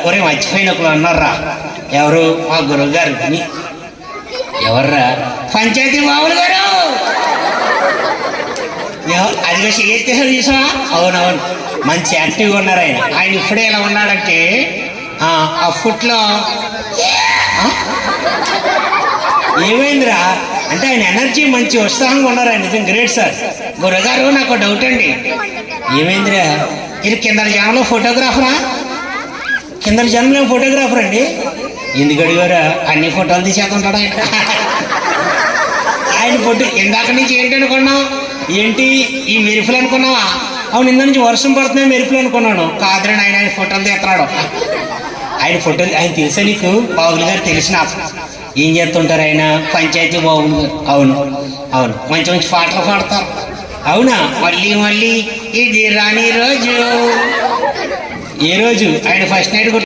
ఒరే మర్చిపోయిన ఒకరు అన్నారా, ఎవరు? మా గురువు గారు. ఎవర్రా? పంచాయతీ బాబులు గారు. అది చేస్తే చూసా. అవునవును, మంచి యాక్టివ్గా ఉన్నారు ఆయన. ఆయన ఇప్పుడే ఎలా ఉన్నాడంటే ఆ ఫుట్లో ఏమైందిరా అంటే ఆయన ఎనర్జీ మంచి ఉత్సాహంగా ఉన్నారు. ఆయన నిజం గ్రేట్ సార్. గురుగారు నాకు డౌట్ అండి. ఏమైందిరా? ఇది కిందల జనంలో ఫోటోగ్రాఫరా? కిందల జనంలో ఫోటోగ్రాఫర్ అండి. ఎందుకు అడిగారా? అన్ని ఫోటోలు తీసేస్తుంటాడు ఆయన. ఆయన ఫోటో ఇందాక నుంచి ఏంటి అనుకున్నావు? ఏంటి ఈ మెరుపులు అనుకున్నావా? అవును, ఇందా నుంచి వర్షం పడుతున్నాయి మెరుపులు అనుకున్నాను. కాదురా ఆయన, ఆయన ఫోటోలు తీస్తున్నాడు. ఆయన ఫోటోలు ఆయన తెలుసా నీకు? బాబులు గారు తెలిసిన ఏం చేస్తుంటారు ఆయన? పంచాయతీ బాబులు గారు. అవును అవును, మంచి మంచి పాటలు పాడతారు. అవునా? మళ్ళీ మళ్ళీ ఇది రాని రోజు. ఏ రోజు? ఆయన ఫస్ట్ నైట్